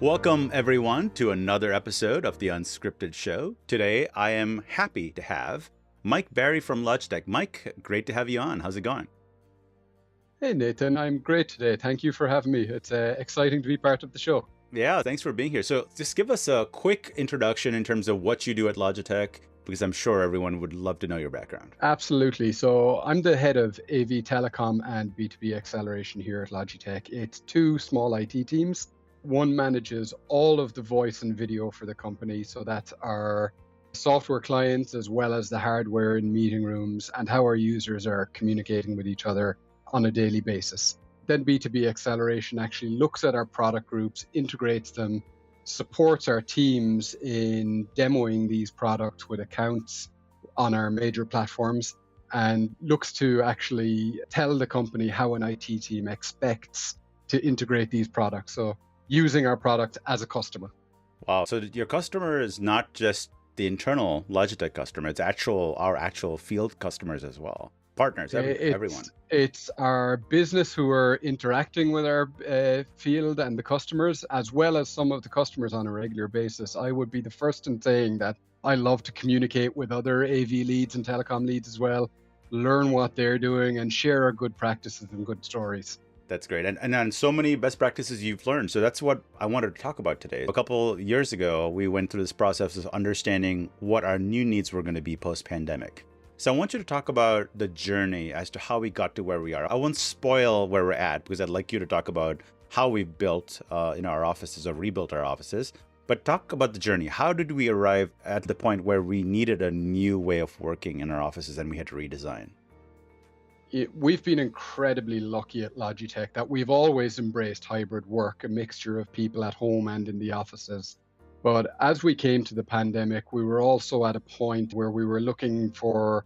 Welcome, everyone, to another episode of the Unscripted show. Today, I am happy to have Mike Barry from Logitech. Mike, great to have you on. How's it going? Hey, Nathan. I'm great today. Thank you for having me. It's exciting to be part of the show. Yeah, thanks for being here. So just give us a quick introduction in terms of what you do at Logitech, because I'm sure everyone would love to know your background. Absolutely. So I'm the head of AV Telecom and B2B acceleration here at Logitech. It's two small IT teams. One manages all of the voice and video for the company. So that's our software clients as well as the hardware in meeting rooms and how our users are communicating with each other on a daily basis. Then B2B acceleration actually looks at our product groups, integrates them, supports our teams in demoing these products with accounts on our major platforms, and looks to actually tell the company how an IT team expects to integrate these products. So using our product as a customer. Wow. So your customer is not just the internal Logitech customer, it's our actual field customers as well. Partners, everyone. It's our business who are interacting with our field and the customers, as well as some of the customers on a regular basis. I would be the first in saying that I love to communicate with other AV leads and telecom leads as well, learn what they're doing and share our good practices and good stories. That's great. And so many best practices you've learned. So that's what I wanted to talk about today. A couple years ago, we went through this process of understanding what our new needs were going to be post-pandemic. So I want you to talk about the journey as to how we got to where we are. I won't spoil where we're at because I'd like you to talk about how we built our offices or rebuilt our offices. But talk about the journey. How did we arrive at the point where we needed a new way of working in our offices and we had to redesign? We've been incredibly lucky at Logitech that we've always embraced hybrid work, a mixture of people at home and in the offices. But as we came to the pandemic, we were also at a point where we were looking for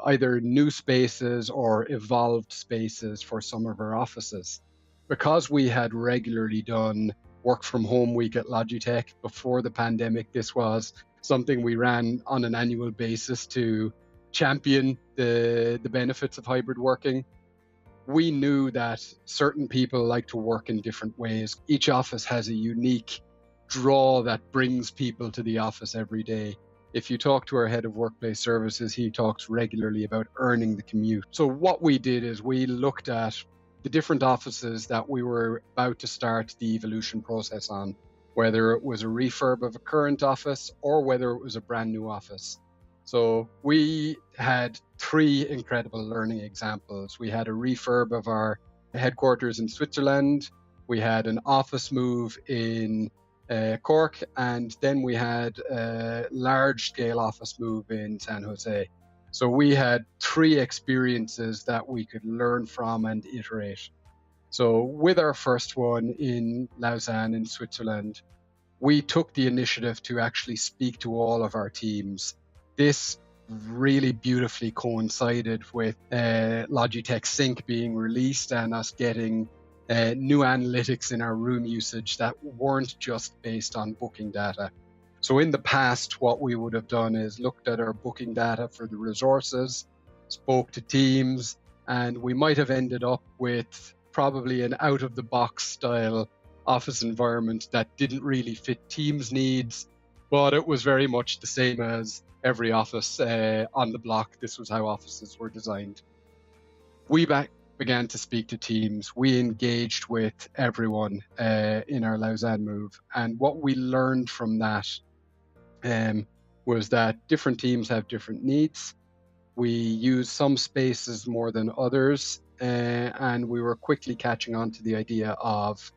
either new spaces or evolved spaces for some of our offices. Because we had regularly done work from home week at Logitech before the pandemic, this was something we ran on an annual basis to champion the benefits of hybrid working. We knew that certain people like to work in different ways. Each office has a unique draw that brings people to the office every day. If you talk to our head of workplace services, he talks regularly about earning the commute. So what we did is we looked at the different offices that we were about to start the evolution process on, whether it was a refurb of a current office or whether it was a brand new office. So we had three incredible learning examples. We had a refurb of our headquarters in Switzerland. We had an office move in Cork, and then we had a large-scale office move in San Jose. So we had three experiences that we could learn from and iterate. So with our first one in Lausanne in Switzerland, we took the initiative to actually speak to all of our teams. This really beautifully coincided with Logitech Sync being released and us getting new analytics in our room usage that weren't just based on booking data. So in the past, what we would have done is looked at our booking data for the resources, spoke to teams, and we might have ended up with probably an out-of-the-box style office environment that didn't really fit teams' needs, but it was very much the same as every office on the block. This was how offices were designed. We began to speak to teams. We engaged with everyone in our Lausanne move. And what we learned from that was that different teams have different needs. We use some spaces more than others. And we were quickly catching on to the idea of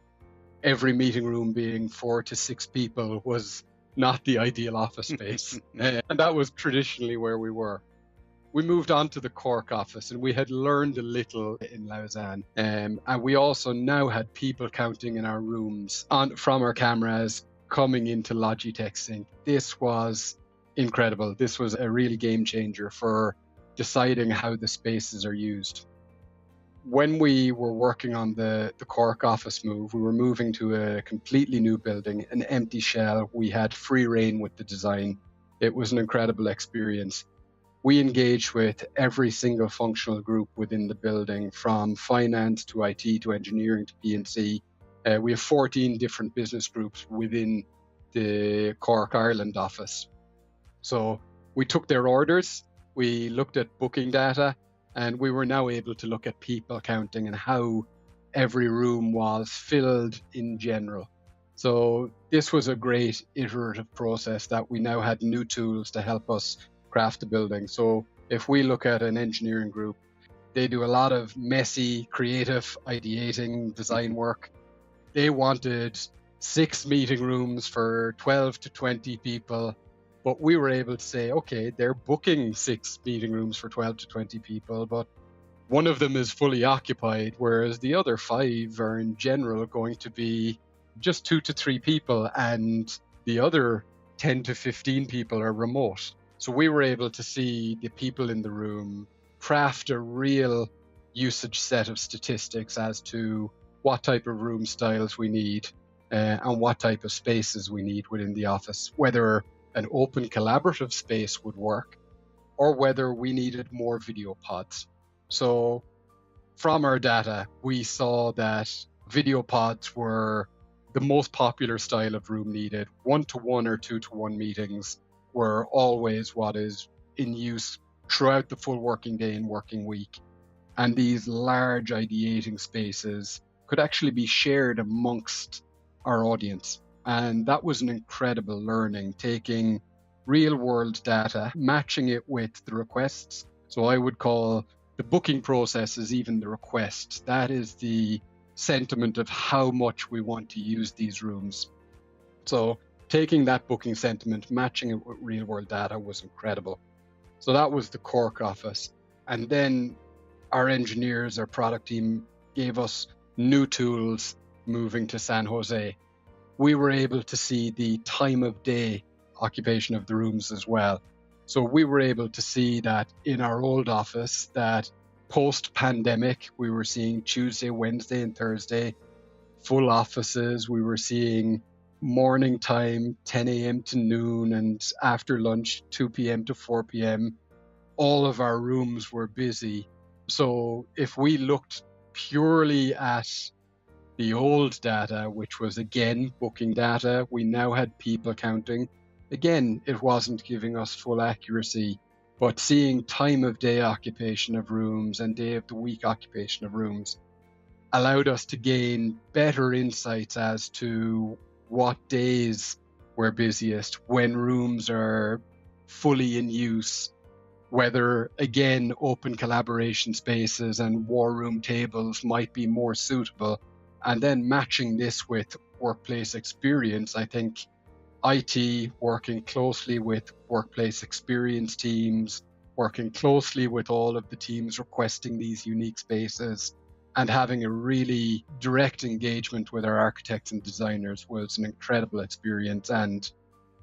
every meeting room being 4 to 6 people was not the ideal office space. And that was traditionally where we were. We moved on to the Cork office and we had learned a little in Lausanne. And we also now had people counting in our rooms from our cameras coming into Logitech Sync. This was incredible. This was a really game changer for deciding how the spaces are used. When we were working on the Cork office move, we were moving to a completely new building, an empty shell. We had free reign with the design. It was an incredible experience. We engaged with every single functional group within the building, from finance to IT to engineering to P&C, We have 14 different business groups within the Cork, Ireland office. So we took their orders, we looked at booking data, and we were now able to look at people counting and how every room was filled in general. So this was a great iterative process that we now had new tools to help us craft the building. So if we look at an engineering group, they do a lot of messy, creative, ideating, design work. They wanted 6 meeting rooms for 12 to 20 people, but we were able to say, okay, they're booking 6 meeting rooms for 12 to 20 people, but one of them is fully occupied, whereas the other 5 are in general going to be just 2 to 3 people, and the other 10 to 15 people are remote. So we were able to see the people in the room craft a real usage set of statistics as to what type of room styles we need and what type of spaces we need within the office, whether an open collaborative space would work or whether we needed more video pods. So from our data, we saw that video pods were the most popular style of room needed. 1-to-1 or 2-to-1 meetings were always what is in use throughout the full working day and working week. And these large ideating spaces could actually be shared amongst our audience. And that was an incredible learning, taking real world data, matching it with the requests. So I would call the booking process is even the request. That is the sentiment of how much we want to use these rooms. So taking that booking sentiment, matching it with real world data was incredible. So that was the Cork office. And then our engineers, our product team gave us new tools moving to San Jose. We were able to see the time of day occupation of the rooms as well. So we were able to see that in our old office, that post-pandemic, we were seeing Tuesday, Wednesday, and Thursday full offices. We were seeing morning time, 10 a.m. to noon, and after lunch, 2 p.m. to 4 p.m. All of our rooms were busy. So if we looked purely at the old data, which was again booking data, we now had people counting. Again, it wasn't giving us full accuracy, but seeing time of day occupation of rooms and day of the week occupation of rooms allowed us to gain better insights as to what days were busiest, when rooms are fully in use, whether, again, open collaboration spaces and war room tables might be more suitable. And then matching this with workplace experience, I think IT working closely with workplace experience teams, working closely with all of the teams requesting these unique spaces, and having a really direct engagement with our architects and designers was an incredible experience. And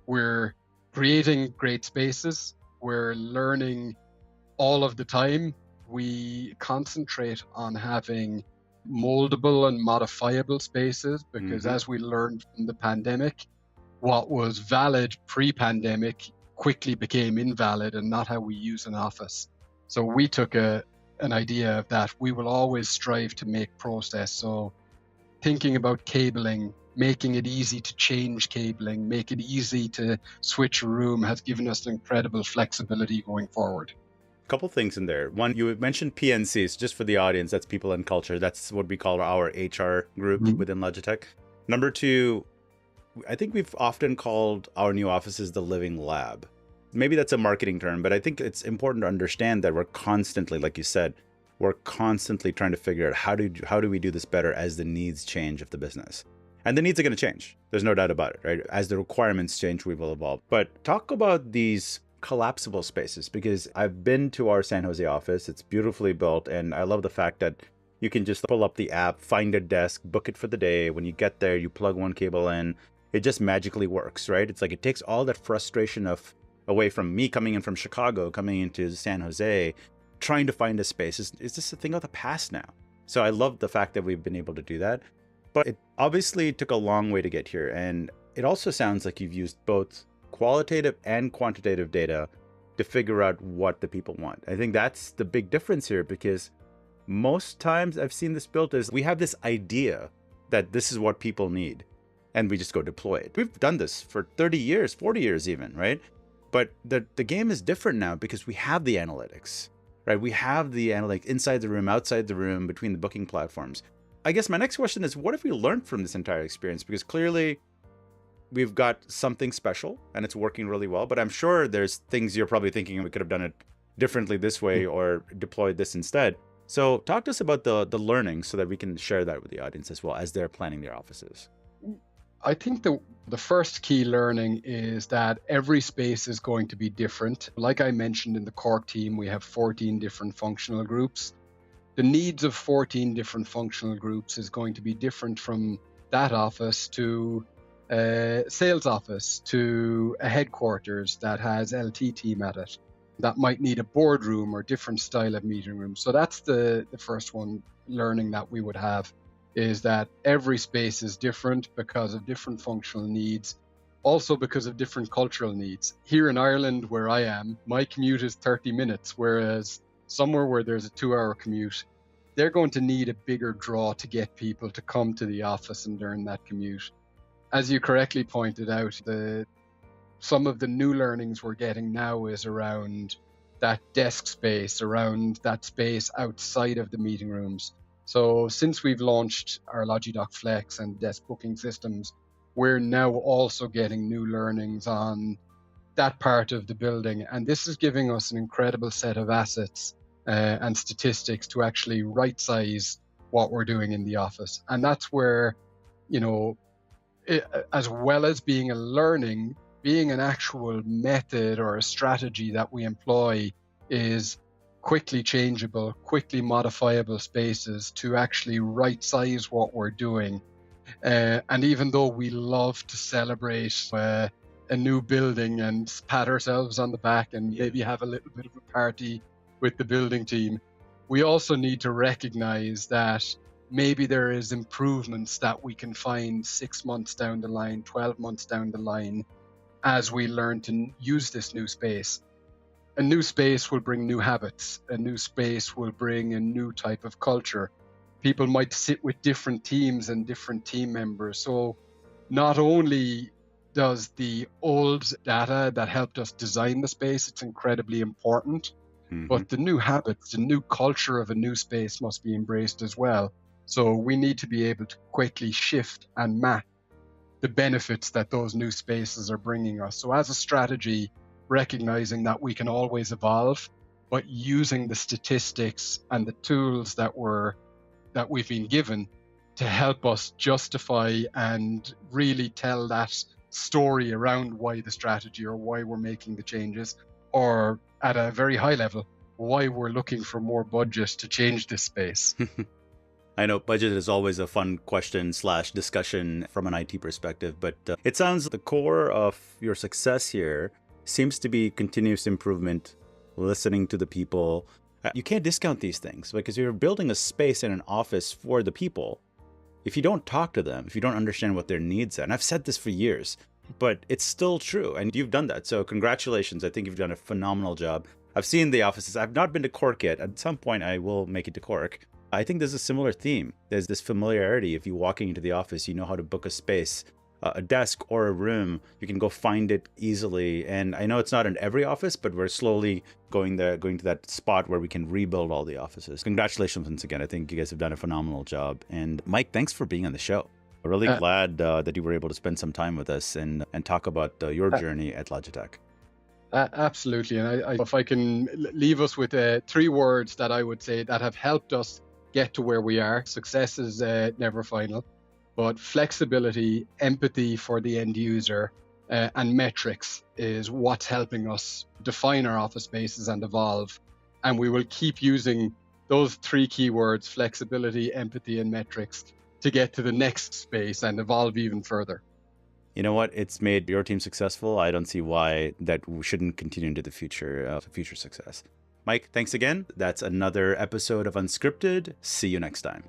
we're creating great spaces. We're learning all of the time. We concentrate on having moldable and modifiable spaces because as we learned from the pandemic, what was valid pre-pandemic quickly became invalid and not how we use an office. So we took an idea of that. We will always strive to make process. So thinking about cabling, making it easy to change cabling, make it easy to switch a room has given us incredible flexibility going forward. Couple things in there. One, you mentioned PNCs, just for the audience, that's people and culture. That's what we call our HR group within Logitech. Number two, I think we've often called our new offices the living lab. Maybe that's a marketing term, but I think it's important to understand that we're constantly, like you said, we're constantly trying to figure out how do we do this better as the needs change of the business. And the needs are going to change. There's no doubt about it, right? As the requirements change, we will evolve. But talk about these collapsible spaces, because I've been to our San Jose office. It's beautifully built, and I love the fact that you can just pull up the app, find a desk, book it for the day. When you get there, you plug one cable in. It just magically works, right? It's like it takes all that frustration away from me coming in from Chicago, coming into San Jose, trying to find a space. Is this a thing of the past now? So I love the fact that we've been able to do that. But it obviously took a long way to get here. And it also sounds like you've used both qualitative and quantitative data to figure out what the people want. I think that's the big difference here, because most times I've seen this built as we have this idea, that this is what people need, and we just go deploy it. We've done this for 30 years, 40 years even, right? But the game is different now because we have the analytics, right? We have the analytics inside the room, outside the room, between the booking platforms. I guess my next question is, what have we learned from this entire experience? Because clearly we've got something special and it's working really well, but I'm sure there's things you're probably thinking we could have done it differently this way or deployed this instead. So talk to us about the learning so that we can share that with the audience as well as they're planning their offices. I think the first key learning is that every space is going to be different. Like I mentioned, in the Cork team, we have 14 different functional groups. The needs of 14 different functional groups is going to be different from that office to a sales office to a headquarters that has LT team at it, that might need a boardroom or different style of meeting room. So that's the first one learning that we would have, is that every space is different because of different functional needs, also because of different cultural needs. Here in Ireland, where I am, my commute is 30 minutes, whereas somewhere where there's a 2-hour commute, they're going to need a bigger draw to get people to come to the office and during that commute. As you correctly pointed out, some of the new learnings we're getting now is around that desk space, around that space outside of the meeting rooms. So since we've launched our Logidoc Flex and desk booking systems, we're now also getting new learnings on that part of the building. And this is giving us an incredible set of assets and statistics to actually right-size what we're doing in the office. And that's where, as well as being a learning, being an actual method or a strategy that we employ is quickly changeable, quickly modifiable spaces to actually right-size what we're doing. And even though we love to celebrate a new building and pat ourselves on the back and maybe have a little bit of a party with the building team, we also need to recognize that maybe there is improvements that we can find 6 months down the line, 12 months down the line, as we learn to use this new space. A new space will bring new habits. A new space will bring a new type of culture. People might sit with different teams and different team members. So not only does the old data that helped us design the space, it's incredibly important, but the new habits, the new culture of a new space must be embraced as well. So we need to be able to quickly shift and map the benefits that those new spaces are bringing us. So as a strategy, recognizing that we can always evolve, but using the statistics and the tools that we've been given to help us justify and really tell that story around why the strategy or why we're making the changes, or at a very high level, why we're looking for more budget to change this space. I know budget is always a fun question / discussion from an IT perspective, but it sounds the core of your success here seems to be continuous improvement, listening to the people. You can't discount these things because you're building a space in an office for the people. If you don't talk to them, if you don't understand what their needs are, and I've said this for years, but it's still true, and you've done that. So congratulations. I think you've done a phenomenal job. I've seen the offices. I've not been to Cork yet. At some point, I will make it to Cork. I think there's a similar theme. There's this familiarity. If you're walking into the office, you know how to book a space, a desk or a room. You can go find it easily. And I know it's not in every office, but we're slowly going to that spot where we can rebuild all the offices. Congratulations once again. I think you guys have done a phenomenal job. And Mike, thanks for being on the show. I'm really glad that you were able to spend some time with us and talk about your journey at Logitech. Absolutely. And if I can leave us with 3 words that I would say that have helped us get to where we are. Success is never final, but flexibility, empathy for the end user, and metrics is what's helping us define our office spaces and evolve. And we will keep using those 3 keywords, flexibility, empathy, and metrics, to get to the next space and evolve even further. You know what? It's made your team successful. I don't see why that shouldn't continue into the future success. Mike, thanks again. That's another episode of Unscripted. See you next time.